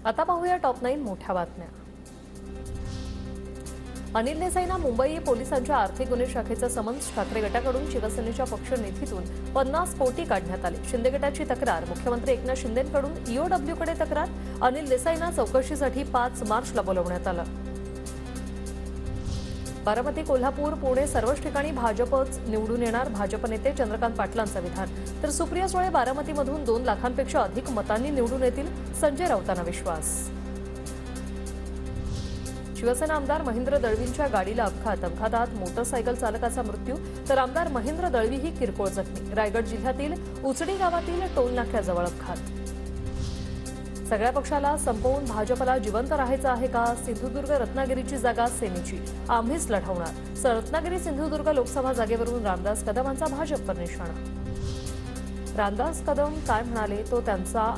आता पाहूया टॉप 9 मोठ्या बातम्या। अनिल देसाईंना मुंबई पोलिसांच्या आर्थिक गुन्हे शाखेचा समन्स ठाकरे गटाकडून शिवसेनेच्या पक्ष निधीतून 50 कोटी काढण्यात आले। शिंदे गटाची तक्रार, मुख्यमंत्री एकनाथ शिंदेंकडून ईओडब्ल्यूकडे तक्रार। अनिल देसाईंना चौकशीसाठी 5 मार्चला बोलवण्यात आलं। बारामती, कोल्हापूर, पुणे सर्वच ठिकाणी भाजपच निवडून येणार, भाजप नेते चंद्रकांत पाटलांचं विधान। तर सुप्रिया सुळे बारामतीमधून 2 लाखांपेक्षा अधिक मतांनी निवडून येतील, संजय राऊतांना विश्वास। शिवसेना आमदार महेंद्र दळवींच्या गाडीला अपघातात मोटरसायकल चालकाचा मृत्यू, तर आमदार महेंद्र दळवीही किरकोळ जखमी। रायगड जिल्ह्यातील उचडी गावातील टोल नाक्याजवळ अपघात। सगळ्या पक्षाला संपवून भाजपला जिवंत राहायचं आहे का? सिंधुदुर्ग रत्नागिरीची जागा सेनेची, आम्हीच लढवणार। रत्नागिरी सिंधुदुर्ग लोकसभा जागेवरून रामदास कदमांचा भाजपवर निशाणा। रामदास कदम काय म्हणाले तो त्यांचा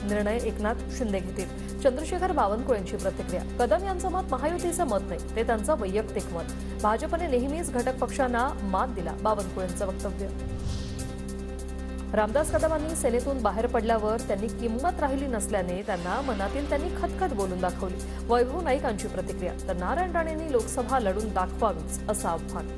निर्णय एकनाथ शिंदे घेतील। चंद्रशेखर बावनकुळेंची प्रतिक्रिया, कदम यांचं मत महायुतीचं मत नाही, ते त्यांचं वैयक्तिक मत। भाजपने नेहमीच घटक पक्षांना मात दिला, बावनकुळेंचं वक्तव्य। रामदास कदमांनी सेनेतून बाहेर पडल्यावर त्यांनी किंमत राहिली नसल्याने त्यांना मनातील त्यांनी खतखत बोलून दाखवली। वैभव नाईकांची प्रतिक्रिया, तर नारायण राणेंनी लोकसभा लढून दाखवावीच असं आव्हान।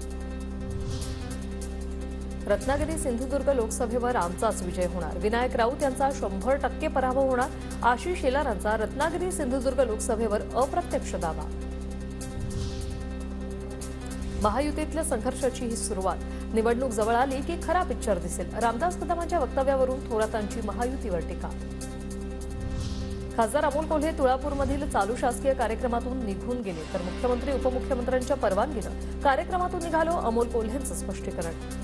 रत्नागिरी सिंधुदुर्ग लोकसभेवर आमचाच विजय होणार, विनायक राऊत यांचा 100% पराभव होणार। आशिष शेलारांचा रत्नागिरी सिंधुदुर्ग लोकसभेवर अप्रत्यक्ष दावा। महायुतीतल्या संघर्षाची ही सुरुवात, निवडणूक जवळ आली की खरा पिक्चर दिसेल। रामदास कदमांच्या वक्तव्यावरून थोरातांची महायुतीवर टीका। खासदार अमोल कोल्हे तुळापूरमधील चालू शासकीय कार्यक्रमातून निघून गेले, तर मुख्यमंत्री उपमुख्यमंत्र्यांच्या परवानगीनं कार्यक्रमातून निघालो, अमोल कोल्हेंचं स्पष्टीकरण।